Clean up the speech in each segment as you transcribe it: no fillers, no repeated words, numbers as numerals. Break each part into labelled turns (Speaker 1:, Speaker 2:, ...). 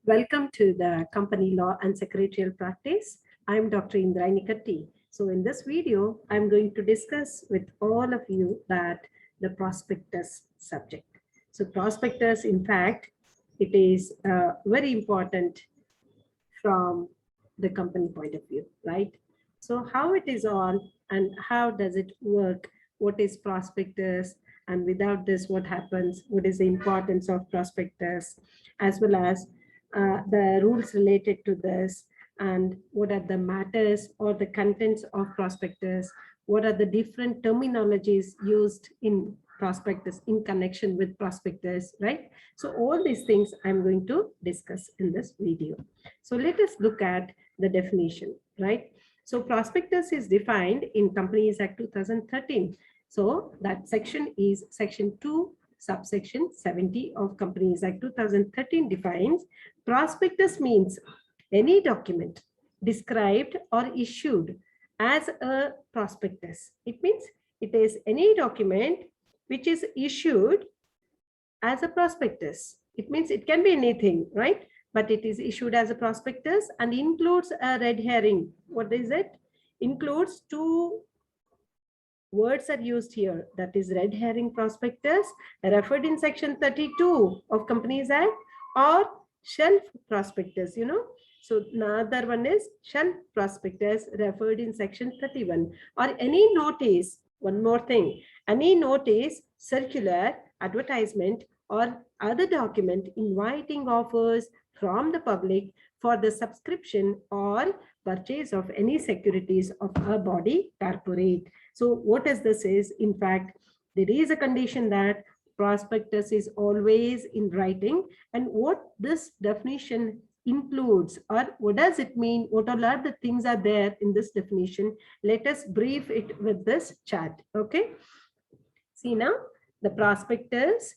Speaker 1: Welcome to the Company Law and Secretarial Practice. I'm Dr. Indrani Katti. So in this video, I'm going to discuss with all of you that the prospectus subject. So prospectus, in fact, it is very important from the company point of view, right? So how it is on and how does it work? What is prospectus? And without this, what happens? What is the importance of prospectus? As well as the rules related to this, and what are the matters or the contents of prospectus, what are the different terminologies used in prospectus in connection with prospectus, right? So all these things I'm going to discuss in this video. So let us look at the definition, right? So prospectus is defined in Companies Act 2013. So that section is section 2 subsection 70 of Companies Act 2013 defines prospectus means any document described or issued as a prospectus. It means it is any document which is issued as a prospectus. It means it can be anything, right? But it is issued as a prospectus and includes a red herring. What is it? Includes two words are used here, that is red herring prospectus referred in section 32 of Companies Act, or shelf prospectus, so another one is shelf prospectus referred in section 31, or any notice. One more thing, any notice, circular, advertisement, or other document inviting offers from the public for the subscription or purchase of any securities of a body corporate. So what is this is, in fact, there is a condition that prospectus is always in writing, and what this definition includes, or what does it mean, what all are the things are there in this definition. Let us brief it with this chart. Okay, see now, the prospectus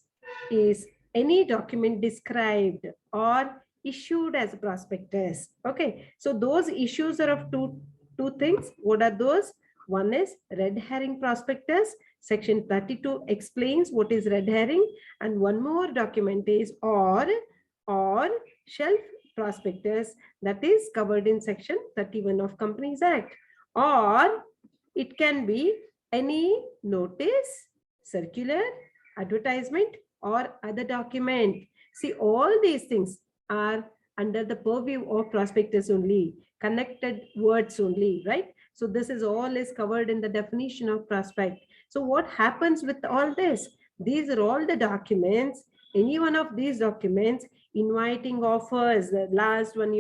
Speaker 1: is any document described or issued as a prospectus. Okay, so those issues are of two things. What are those? One is red herring prospectus. Section 32 explains what is red herring, and one more document is or shelf prospectus, that is covered in section 31 of Companies Act. Or it can be any notice, circular, advertisement, or other document. See, all these things are under the purview of prospectus only, connected words only, right? So this is all is covered in the definition of prospect. So what happens with all this? These are all the documents, any one of these documents inviting offers. The last one,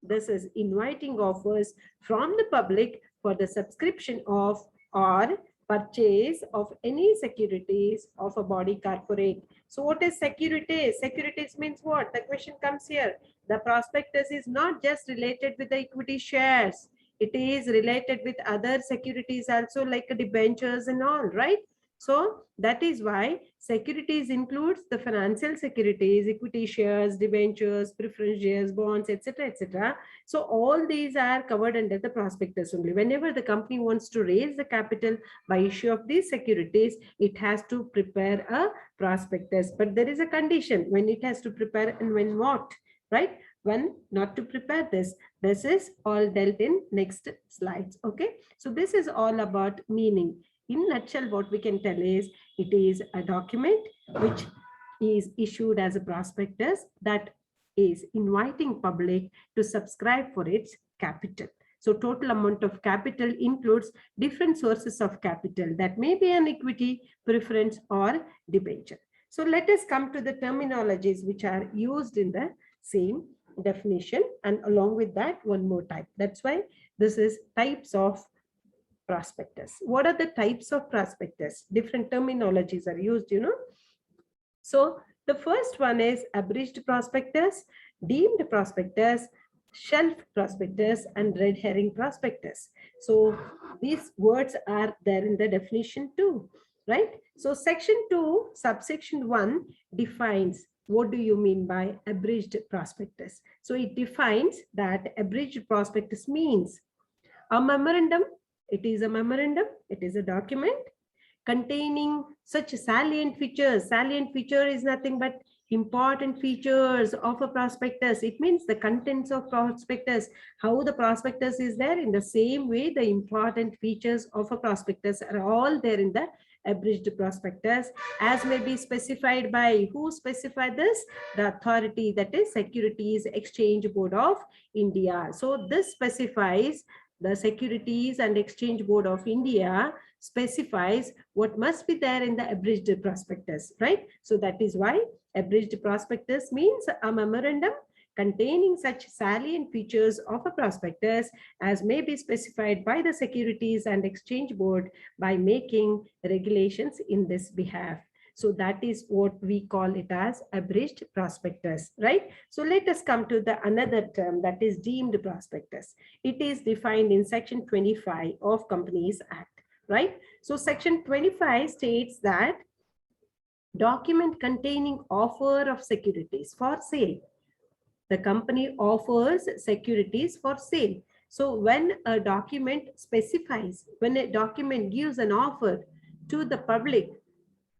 Speaker 1: this is inviting offers from the public for the subscription of or purchase of any securities of a body corporate. So what is securities? Securities means what? The question comes here. The prospectus is not just related with the equity shares. It is related with other securities also, like debentures and all, right? So that is why securities includes the financial securities, equity shares, debentures, preference shares, bonds, etc., etc. So all these are covered under the prospectus only. Whenever the company wants to raise the capital by issue of these securities, it has to prepare a prospectus. But there is a condition when it has to prepare and when not, right? When not to prepare this. This is all dealt in next slides. Okay, so this is all about meaning. In nutshell, what we can tell is it is a document which is issued as a prospectus that is inviting public to subscribe for its capital. So total amount of capital includes different sources of capital that may be an equity, preference, or debenture. So let us come to the terminologies which are used in the same definition, and along with that one more type. That's why this is types of prospectus. What are the types of prospectus? Different terminologies are used, So the first one is abridged prospectus, deemed prospectus, shelf prospectus, and red herring prospectus. So these words are there in the definition too, right? So section 2 subsection 1 defines what do you mean by abridged prospectus. So it defines that abridged prospectus means a memorandum. It is a memorandum. It is a document containing such salient features. Salient feature is nothing but Important features of a prospectus. It means the contents of prospectus, how the prospectus is there. In the same way, the important features of a prospectus are all there in the abridged prospectus, as may be specified by who specified this? The authority, that is Securities Exchange Board of India. So this specifies, the Securities and Exchange Board of India specifies what must be there in the abridged prospectus, right? So that is why abridged prospectus means a memorandum containing such salient features of a prospectus as may be specified by the Securities and Exchange Board by making regulations in this behalf. So that is what we call it as abridged prospectus, right? So let us come to the another term, that is deemed prospectus. It is defined in section 25 of Companies Act, right? So section 25 states that document containing offer of securities for sale. The company offers securities for sale. So when a document specifies, when a document gives an offer to the public,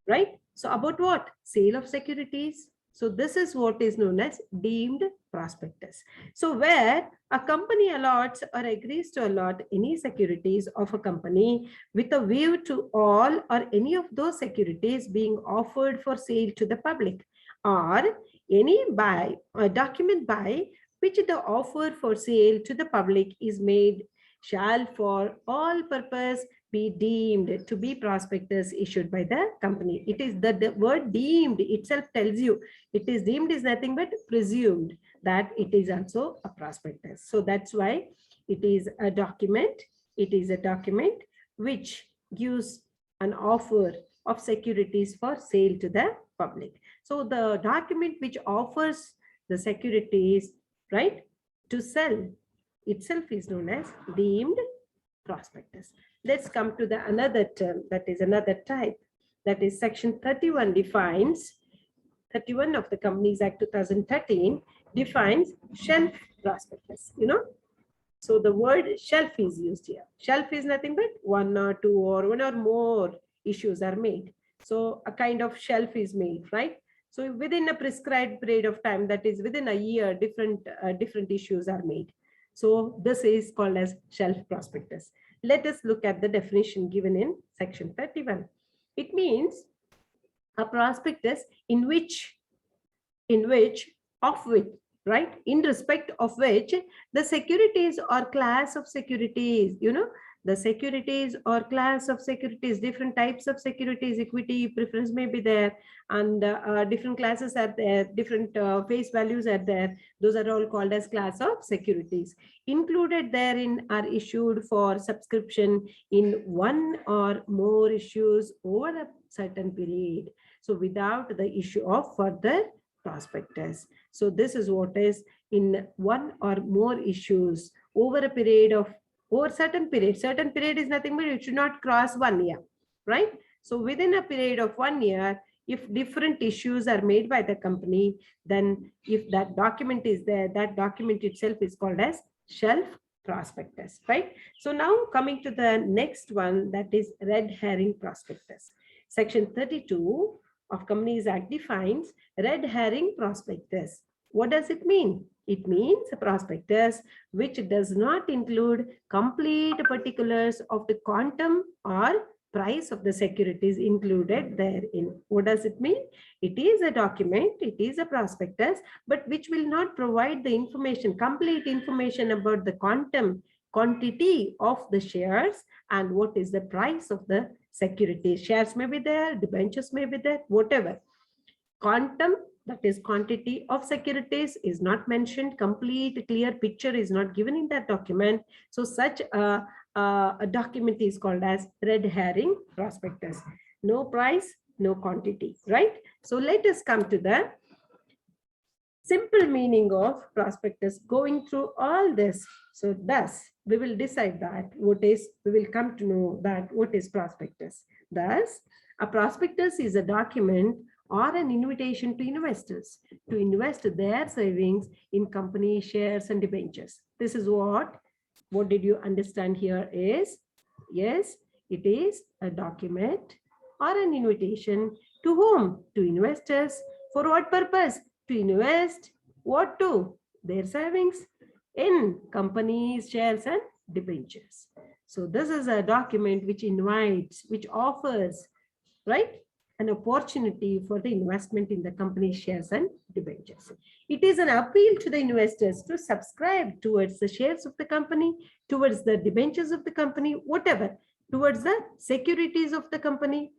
Speaker 1: right? So about what? Sale of securities. So this is what is known as deemed prospectus. So where a company allots or agrees to allot any securities of a company with a view to all or any of those securities being offered for sale to the public, or any document by which the offer for sale to the public is made shall for all purpose be deemed to be prospectus issued by the company. It is the word deemed itself tells you it is deemed is nothing but presumed that it is also a prospectus. So that's why it is a document. It is a document which gives an offer of securities for sale to the public. So the document which offers the securities, right, to sell itself is known as deemed prospectus. Let's come to the another term, that is another type, that is section 31 defines, 31 of the Companies Act 2013 defines shelf prospectus, So the word shelf is used here. Shelf is nothing but one or two or one or more issues are made. So a kind of shelf is made, right? So within a prescribed period of time, that is within a year, different issues are made. So this is called as shelf prospectus. Let us look at the definition given in section 31. It means a prospectus in which, right, in respect of which the securities or class of securities, the securities or class of securities, different types of securities, equity, preference may be there, and different classes are there, different face values are there. Those are all called as class of securities. Included therein are issued for subscription in one or more issues over a certain period. So without the issue of further prospectus. So this is what is in one or more issues over a period of, over certain period. Certain period is nothing but it should not cross 1 year, right? So within a period of 1 year, if different issues are made by the company, then if that document is there, that document itself is called as shelf prospectus, right? So now coming to the next one, that is red herring prospectus. Section 32 of Companies Act defines red herring prospectus. What does it mean? It means a prospectus which does not include complete particulars of the quantum or price of the securities included therein. What does it mean? It is a document, it is a prospectus, but which will not provide the information, complete information about the quantity of the shares and what is the price of the securities. Shares may be there, debentures may be there, whatever. Quantum, that is quantity of securities, is not mentioned. Complete clear picture is not given in that document. So such a document is called as red herring prospectus. No price, no quantity, right? So let us come to the simple meaning of prospectus. Going through all this, so thus we will decide that we will come to know that what is prospectus. Thus, a prospectus is a document or an invitation to investors to invest their savings in company shares and debentures. This is what did you understand here is? Yes, it is a document or an invitation to whom? To investors For what purpose? To invest what to? Their savings in companies, shares and debentures. So this is a document which invites, which offers, right, an opportunity for the investment in the company shares and debentures. It is an appeal to the investors to subscribe towards the shares of the company, towards the debentures of the company, whatever, towards the securities of the company.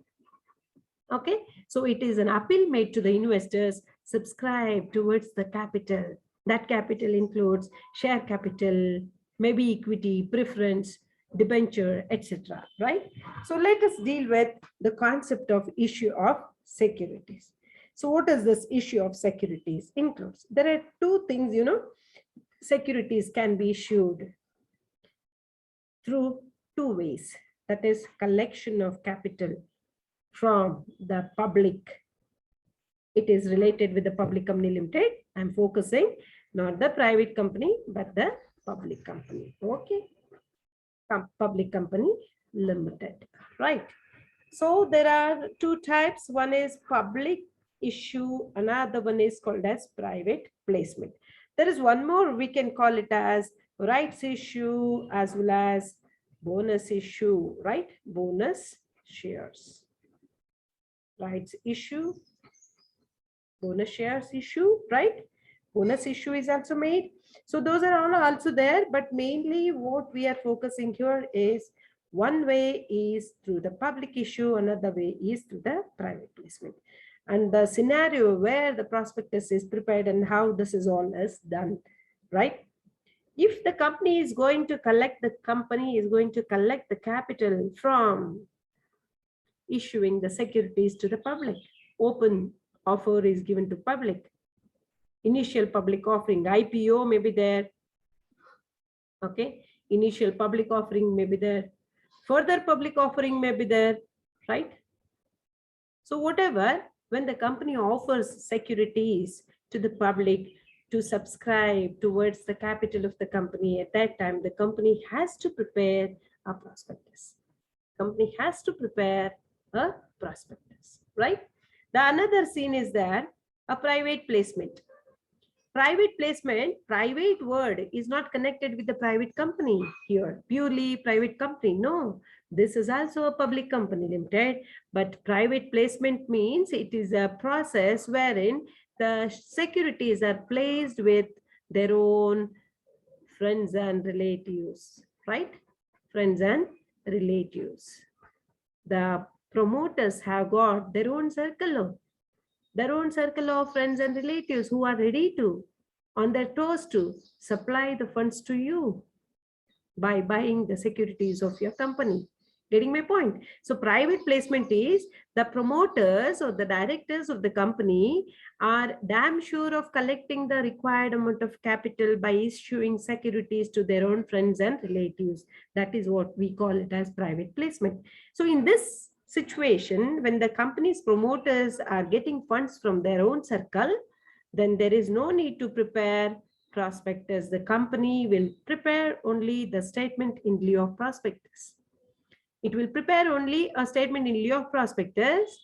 Speaker 1: Okay, so it is an appeal made to the investors, subscribe towards the capital. That capital includes share capital, maybe equity, preference, debenture, etc. Right? So let us deal with the concept of issue of securities. So what does this issue of securities includes? There are two things, securities can be issued through two ways. That is collection of capital from the public. It is related with the public company limited. I'm focusing not the private company, but the public company. Okay. Public company limited, right? So there are two types. One is public issue. Another one is called as private placement. There is one more, we can call it as rights issue as well as bonus issue, right? Bonus shares. Rights issue, bonus shares issue, right? Bonus issue is also made. So those are all also there, but mainly what we are focusing here is one way is through the public issue, another way is through the private placement. And the scenario where the prospectus is prepared and how this is all is done, right? If the company is going to collect, the capital from issuing the securities to the public. Open offer is given to public. Initial public offering, IPO may be there. Okay, initial public offering may be there. Further public offering may be there, right? So whatever, when the company offers securities to the public to subscribe towards the capital of the company, at that time, the company has to prepare a prospectus. Company has to prepare a prospectus, right? The another scene is there, a private placement. Private placement, private word is not connected with the private company here, purely private company. No, this is also a public company limited, but private placement means it is a process wherein the securities are placed with their own friends and relatives, right? Friends and relatives. The promoters have got their own circle of friends and relatives who are ready to, on their toes to supply the funds to you by buying the securities of your company. Getting my point? So private placement is the promoters or the directors of the company are damn sure of collecting the required amount of capital by issuing securities to their own friends and relatives. That is what we call it as private placement. So in this situation, when the company's promoters are getting funds from their own circle, then there is no need to prepare prospectus. The company will prepare only the statement in lieu of prospectus. It will prepare only a statement in lieu of prospectus.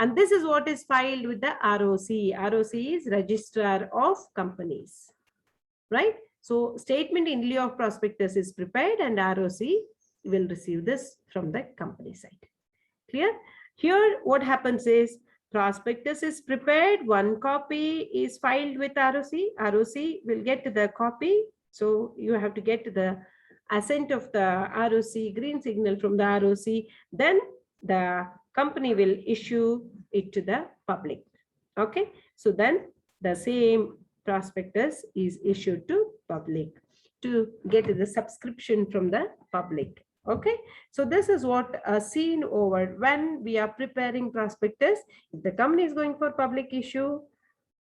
Speaker 1: And this is what is filed with the ROC. ROC is Registrar of Companies, right? So statement in lieu of prospectus is prepared and ROC will receive this from the company side. Clear? Here, what happens is prospectus is prepared. One copy is filed with ROC. ROC will get the copy. So you have to get the assent of the ROC, green signal from the ROC. Then the company will issue it to the public. Okay. So then the same prospectus is issued to public to get the subscription from the public. Okay, so this is what seen over when we are preparing prospectus. If the company is going for public issue,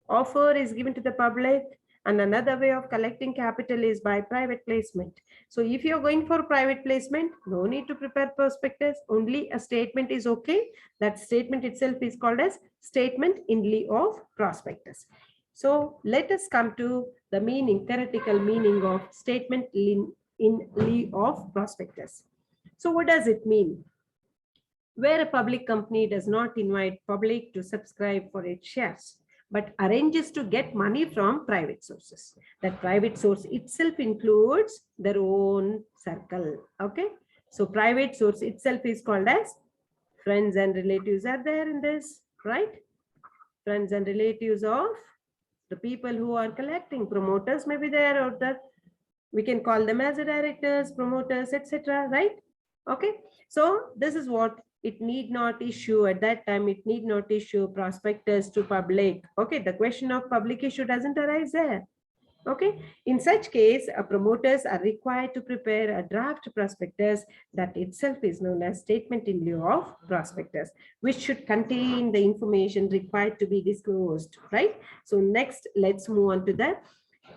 Speaker 1: offer is given to the public, and another way of collecting capital is by private placement. So if you're going for private placement, no need to prepare prospectus, only a statement is okay. That statement itself is called as statement in lieu of prospectus. So let us come to the meaning, theoretical meaning of statement in lieu of prospectus. So what does it mean? where a public company does not invite public to subscribe for its shares, but arranges to get money from private sources. That private source itself includes their own circle. Okay. So private source itself is called as friends and relatives are there in this, right? Friends and relatives of the people who are collecting. Promoters may be there, or the we can call them as the directors, promoters, etc. Right? Okay. So this is what it need not issue at that time. It need not issue prospectus to public. Okay. The question of public issue doesn't arise there. Okay. In such case, promoters are required to prepare a draft prospectus that itself is known as statement in lieu of prospectus, which should contain the information required to be disclosed, right? So next, let's move on to the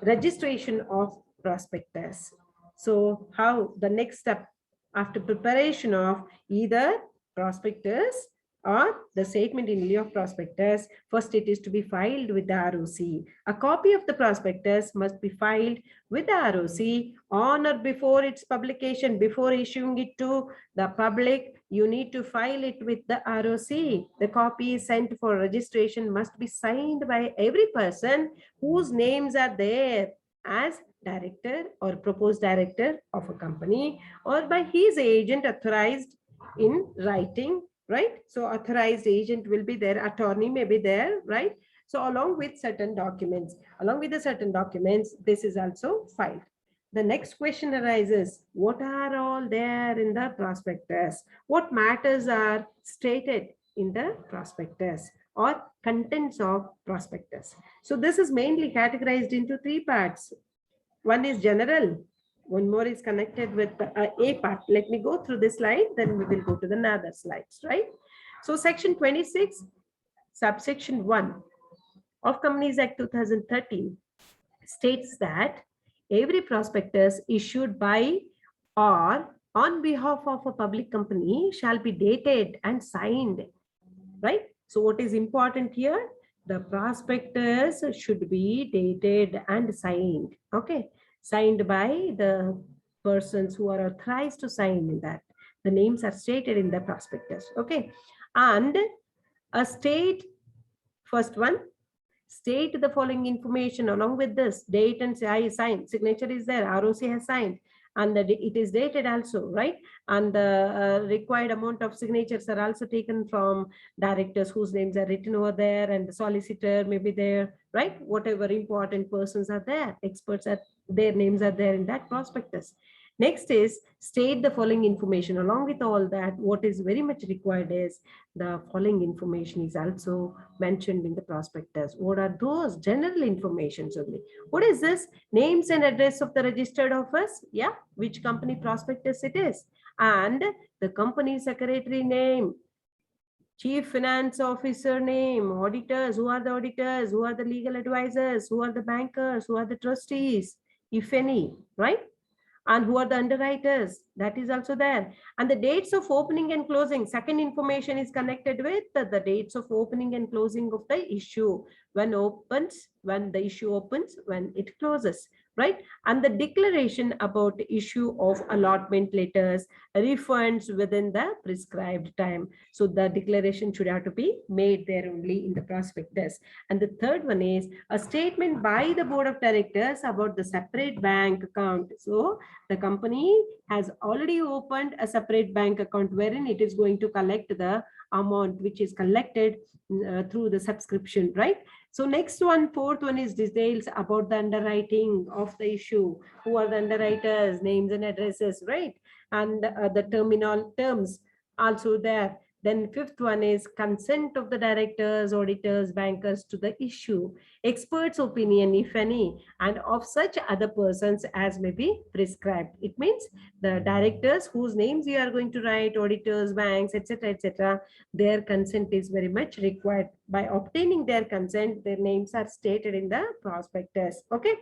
Speaker 1: registration of prospectus. So how the next step after preparation of either prospectus or the statement in lieu of prospectus, first it is to be filed with the ROC. A copy of the prospectus must be filed with the ROC on or before its publication. Before issuing it to the public, you need to file it with the ROC. The copy sent for registration must be signed by every person whose names are there as director or proposed director of a company, or by his agent authorized in writing, right? So authorized agent will be there, attorney may be there, right? So along with certain documents, this is also filed. The next question arises, what are all there in the prospectus? What matters are stated in the prospectus or contents of prospectus? So this is mainly categorized into three parts. One is general, one more is connected with a part. Let me go through this slide, then we will go to the other slides, right? So section 26, subsection 1 of Companies Act 2013 states that every prospectus issued by or on behalf of a public company shall be dated and signed, right? So what is important here? The prospectus should be dated and signed, okay? Signed by the persons who are authorized to sign in that. The names are stated in the prospectus, okay? And a state, first one, state the following information along with this date and I sign, signature is there, ROC has signed, and it is dated also, right? And the required amount of signatures are also taken from directors whose names are written over there, and the solicitor may be there, right? Whatever important persons are there, experts are, their names are there in that prospectus. Next is state the following information. Along with all that, what is very much required is the following information is also mentioned in the prospectus. What are those general informations only? What is this? Names and address of the registered office. Yeah, which company prospectus it is. And the company secretary name, chief finance officer name, auditors, who are the auditors, who are the legal advisors, who are the bankers, who are the trustees, if any, right? And who are the underwriters, that is also there. And the dates of opening and closing, second information is connected with the dates of opening and closing of the issue, when opens, when the issue opens, when it closes, right? And the declaration about the issue of allotment letters, refunds within the prescribed time. So the declaration should have to be made there only in the prospectus. And the third one is a statement by the board of directors about the separate bank account. So the company has already opened a separate bank account wherein it is going to collect the amount which is collected through the subscription, right? So next one, fourth one is details about the underwriting of the issue. Who are the underwriters, names and addresses, right? And the terminal terms also there. Then fifth one is consent of the directors, auditors, bankers to the issue, experts' opinion, if any, and of such other persons as may be prescribed. It means the directors whose names you are going to write, auditors, banks, etc., their consent is very much required. By obtaining their consent, their names are stated in the prospectus. Okay.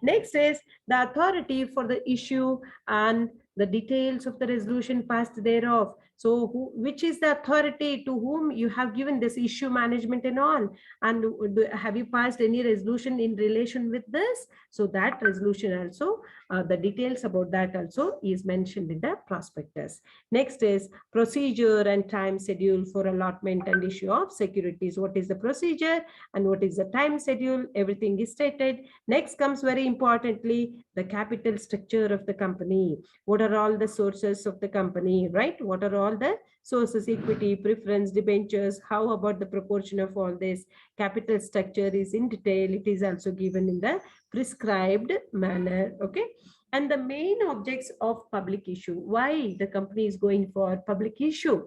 Speaker 1: Next is the authority for the issue and the details of the resolution passed thereof. So which is the authority to whom you have given this issue management and all? And have you passed any resolution in relation with this? So that resolution also, the details about that also is mentioned in the prospectus. Next is procedure and time schedule for allotment and issue of securities. What is the procedure and what is the time schedule? Everything is stated. Next comes very importantly, the capital structure of the company. What are all the sources of the company, right? What are all the sources? Equity, preference, debentures. How about the proportion of all this? Capital structure is in detail. It is also given in the prescribed manner. Okay. And the main objects of public issue. Why the company is going for public issue?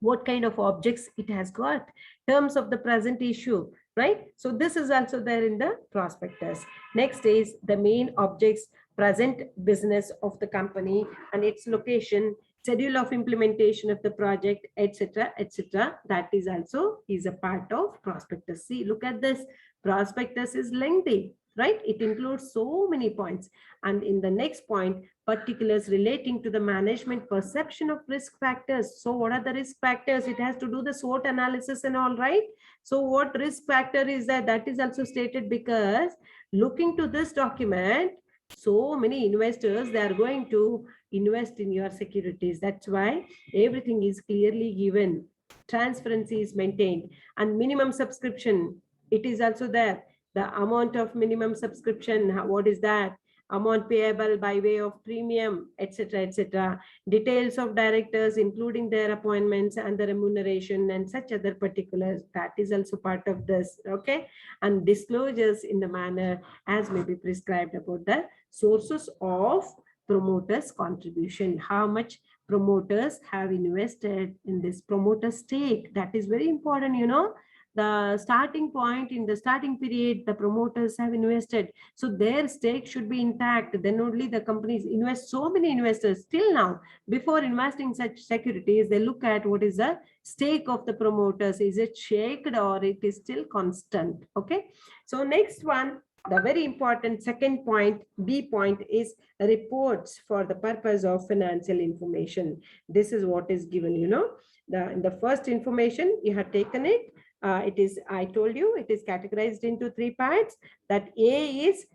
Speaker 1: What kind of objects it has got, terms of the present issue, right? So this is also there in the prospectus. Next is the main objects, present business of the company and its location, schedule of implementation of the project, etc., etc. That is also is a part of prospectus. See, look at this. Prospectus is lengthy, right? It includes so many points. And in the next point, particulars relating to the management perception of risk factors. So what are the risk factors? It has to do the SWOT analysis and all, right? So what risk factor is that? That is also stated because looking to this document, so many investors, they are going to invest in your securities. That's why everything is clearly given. Transparency is maintained and minimum subscription. It is also there. The amount of minimum subscription, what is that? Amount payable by way of premium, etc., etc. Details of directors, including their appointments and the remuneration and such other particulars. That is also part of this, okay? And disclosures in the manner as may be prescribed about the sources of promoters' contribution. How much promoters have invested in this promoter stake. That is very important, you know. The starting point in the starting period, the promoters have invested. So their stake should be intact. Then only the companies invest. So many investors still now, before investing such securities, they look at what is the stake of the promoters. Is it shaken or it is still constant? Okay. So next one, the very important second point, B point, is reports for the purpose of financial information. This is what is given, you know. In the first information, you have taken it. It is, I told you, it is categorized into three parts. That A is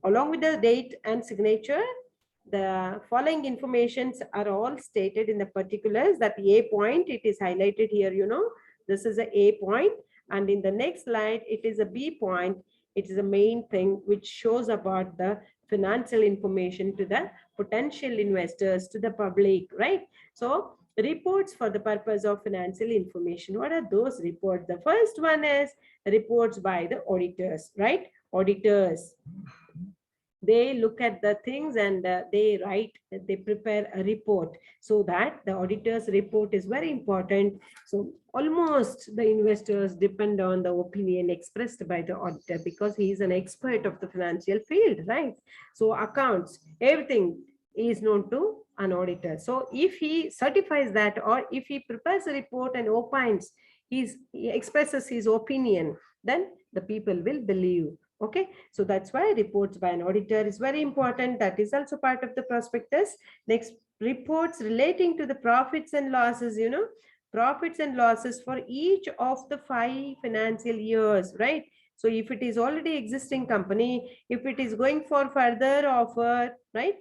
Speaker 1: along with the date and signature. The following informations are all stated in the particulars. That A point, it is highlighted here, you know. This is a A point. And in the next slide, it is a B point. It is the main thing which shows about the financial information to the potential investors, to the public, right? So reports for the purpose of financial information. What are those reports? The first one is reports by the auditors, right? Auditors, they look at the things and they prepare a report, so that the auditor's report is very important. So almost the investors depend on the opinion expressed by the auditor, because he is an expert of the financial field, right? So accounts, everything is known to an auditor. So if he certifies that, or if he prepares a report and opines, he expresses his opinion, then the people will believe. Okay, so that's why reports by an auditor is very important. That is also part of the prospectus. Next, reports relating to the profits and losses, you know, profits and losses for each of the 5 financial years, right? So if it is already existing company, if it is going for further offer, right?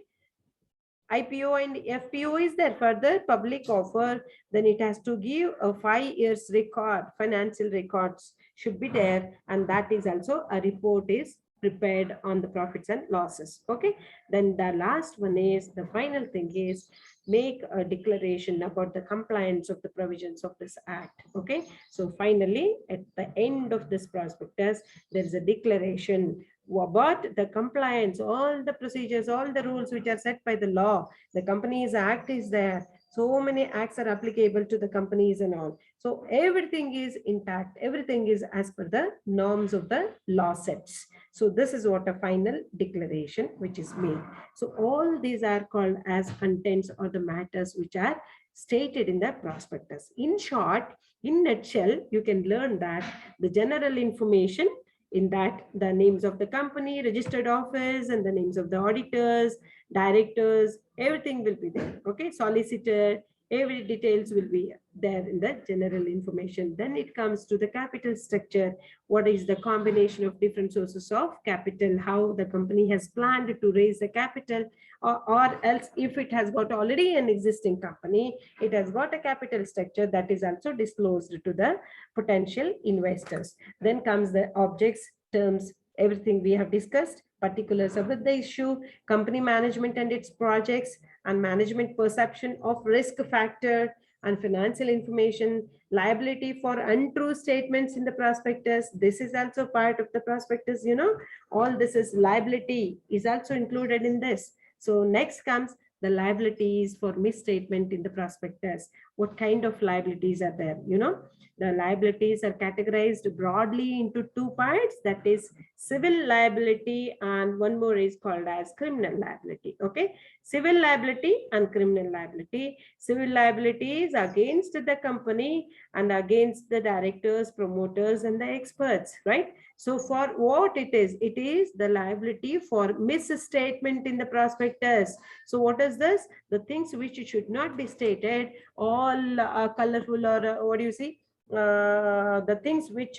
Speaker 1: IPO and FPO is there, further public offer, then it has to give a 5 years record, financial records should be there. And that is also a report is prepared on the profits and losses. Okay. Then the last one is, the final thing is, make a declaration about the compliance of the provisions of this act. Okay. So finally, at the end of this prospectus, there is a declaration about the compliance, all the procedures, all the rules which are set by the law. The Companies Act is there. So many acts are applicable to the companies and all. So everything is intact. Everything is as per the norms of the law sets. So this is what a final declaration which is made. So all these are called as contents or the matters which are stated in the prospectus. In short, in nutshell, you can learn that the general information, in that the names of the company, registered office, and the names of the auditors, directors, everything will be there. Okay, solicitor, Every details will be there in the general information. Then it comes to the capital structure. What is the combination of different sources of capital, how the company has planned to raise the capital, or else if it has got already an existing company, it has got a capital structure that is also disclosed to the potential investors. Then comes the objects, terms, everything we have discussed, particulars of the issue, company management and its projects, and management perception of risk factor, and financial information, liability for untrue statements in the prospectus. This is also part of the prospectus, you know, all this is liability is also included in this. So next comes the liabilities for misstatement in the prospectus. What kind of liabilities are there? You know, the liabilities are categorized broadly into two parts, that is civil liability, and one more is called as criminal liability. Okay, civil liability and criminal liability. Civil liability is against the company and against the directors, promoters, and the experts, right? So for what it is the liability for misstatement in the prospectus. So what is this? The things which should not be stated, all colorful, or what do you see? The things which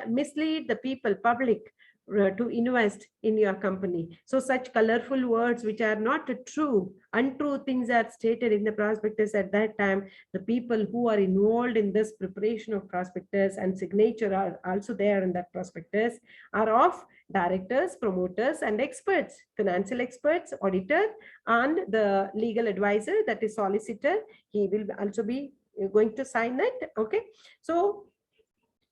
Speaker 1: mislead the people, public, to invest in your company. So such colorful words which are not true, untrue things are stated in the prospectus at that time. The people who are involved in this preparation of prospectus and signature are also there in that prospectus are of directors, promoters, and experts, financial experts, auditor, and the legal advisor, that is solicitor. He will also be going to sign it. Okay, so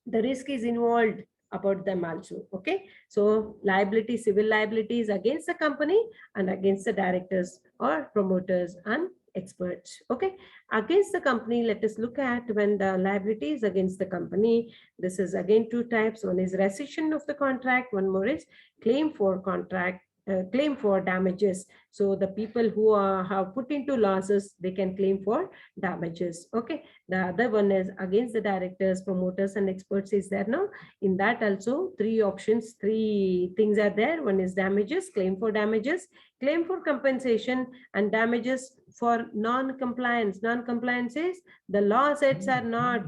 Speaker 1: the risk is involved about them also. Okay, so liability, civil liability is against the company and against the directors or promoters and experts. Okay, against the company, let us look at when the liability is against the company. This is again two types. One is rescission of the contract, one more is claim for contract, claim for damages. So the people who have put into losses, they can claim for damages. Okay, the other one is against the directors, promoters, and experts is there now. In that also three options, three things are there. One is damages, claim for damages, claim for compensation, and damages for non-compliance. Non-compliance is the law sets are not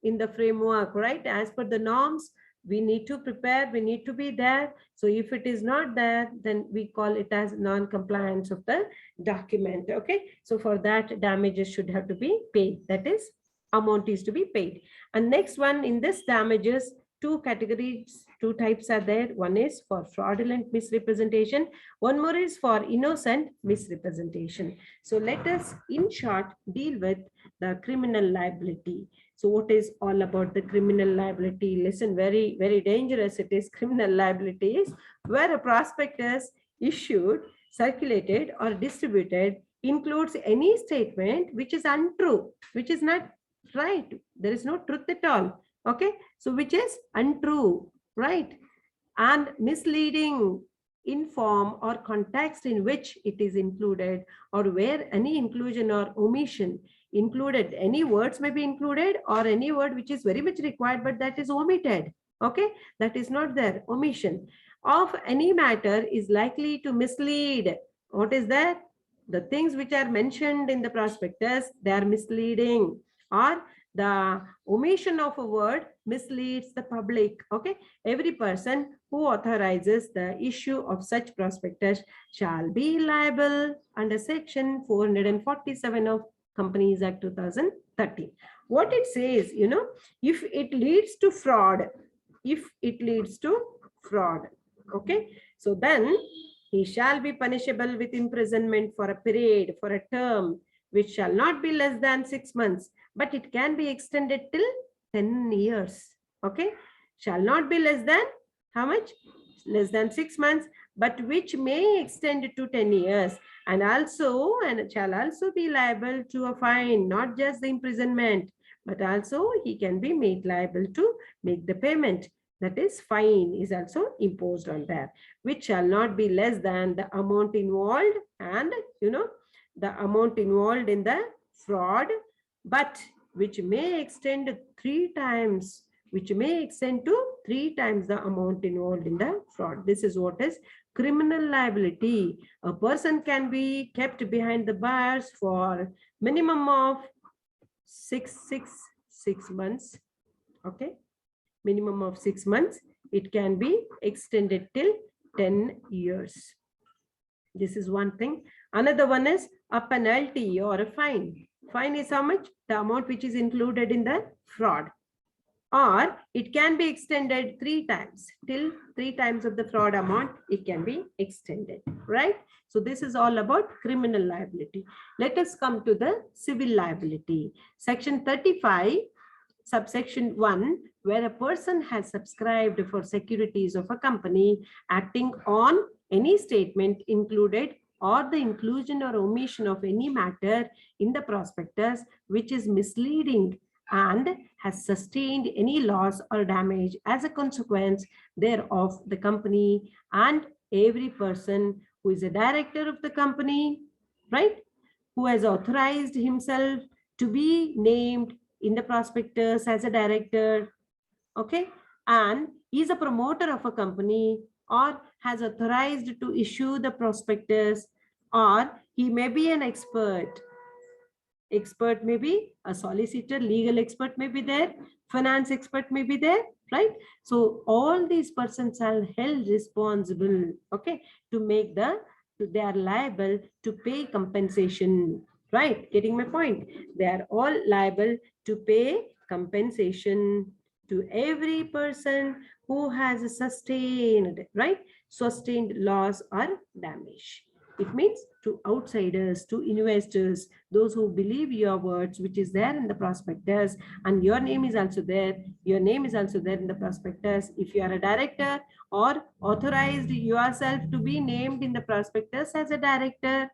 Speaker 1: in the framework, right? As per the norms, we need to prepare, we need to be there. So if it is not there, then we call it as non-compliance of the document. Okay, so for that, damages should have to be paid, that is amount is to be paid. And next one, in this damages, two categories, two types are there. One is for fraudulent misrepresentation, one more is for innocent misrepresentation. So let us in short deal with the criminal liability. So what is all about the criminal liability? Listen, very, very dangerous it is. Criminal liability is where a prospectus issued, circulated, or distributed includes any statement which is untrue, which is not right. There is no truth at all. Okay, so which is untrue, right? And misleading in form or context in which it is included, or where any inclusion or omission included, any words may be included, or any word which is very much required but that is omitted. Okay, that is not there. Omission of any matter is likely to mislead. What is that? The things which are mentioned in the prospectus, they are misleading, or the omission of a word misleads the public. Okay, every person who authorizes the issue of such prospectus shall be liable under section 447 of Companies Act 2013. What it says, you know, if it leads to fraud, okay, so then he shall be punishable with imprisonment for a period, for a term which shall not be less than 6 months, but it can be extended till 10 years. Okay, shall not be less than how much? Less than 6 months, but which may extend to 10 years. And shall also be liable to a fine, not just the imprisonment, but also he can be made liable to make the payment. That is, fine is also imposed on that, which shall not be less than the amount involved, and you know, the amount involved in the fraud, but which may extend 3 times, which may extend to 3 times the amount involved in the fraud. This is what is criminal liability. A person can be kept behind the bars for minimum of 6 months. Okay, minimum of 6 months. It can be extended till 10 years. This is one thing. Another one is a penalty or a fine. Fine is how much? The amount which is included in the fraud. Or it can be extended 3 times. Till 3 times of the fraud amount, it can be extended, right? So this is all about criminal liability. Let us come to the civil liability. Section 35, subsection 1, where a person has subscribed for securities of a company acting on any statement included or the inclusion or omission of any matter in the prospectus which is misleading and has sustained any loss or damage as a consequence thereof, the company and every person who is a director of the company, right, who has authorized himself to be named in the prospectus as a director, okay, and is a promoter of a company or has authorized to issue the prospectus, or he may be an expert. Expert may be a solicitor, legal expert may be there, finance expert may be there, right? So all these persons are held responsible, okay, to make they are liable to pay compensation, right? Getting my point? They are all liable to pay compensation to every person who has sustained, right? Sustained loss or damage. It means to outsiders, to investors, those who believe your words, which is there in the prospectus, and your name is also there. Your name is also there in the prospectus. If you are a director or authorized yourself to be named in the prospectus as a director,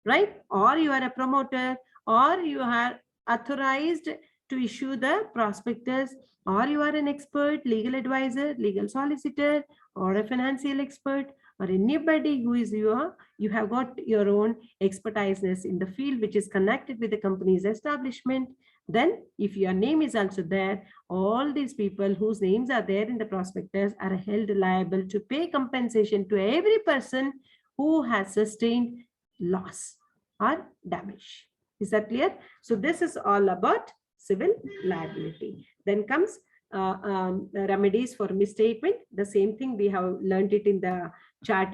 Speaker 1: right? Or you are a promoter, or you are authorized to issue the prospectus, or you are an expert, legal advisor, legal solicitor, or a financial expert, or anybody who is you have got your own expertise in the field which is connected with the company's establishment. Then if your name is also there, all these people whose names are there in the prospectus are held liable to pay compensation to every person who has sustained loss or damage. Is that clear? So this is all about civil liability. Then comes remedies for misstatement. The same thing we have learned it in the chart.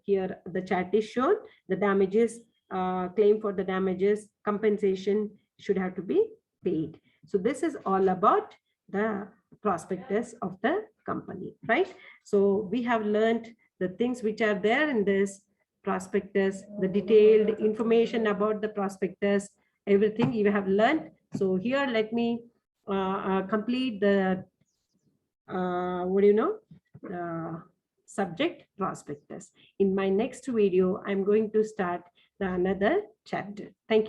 Speaker 1: Here the chart is shown. The damages, claim for the damages, compensation should have to be paid. So this is all about the prospectus of the company, right? So we have learned the things which are there in this prospectus, the detailed information about the prospectus, everything you have learned. So here, let me complete the subject prospectus. In my next video, I'm going to start another chapter. Thank you.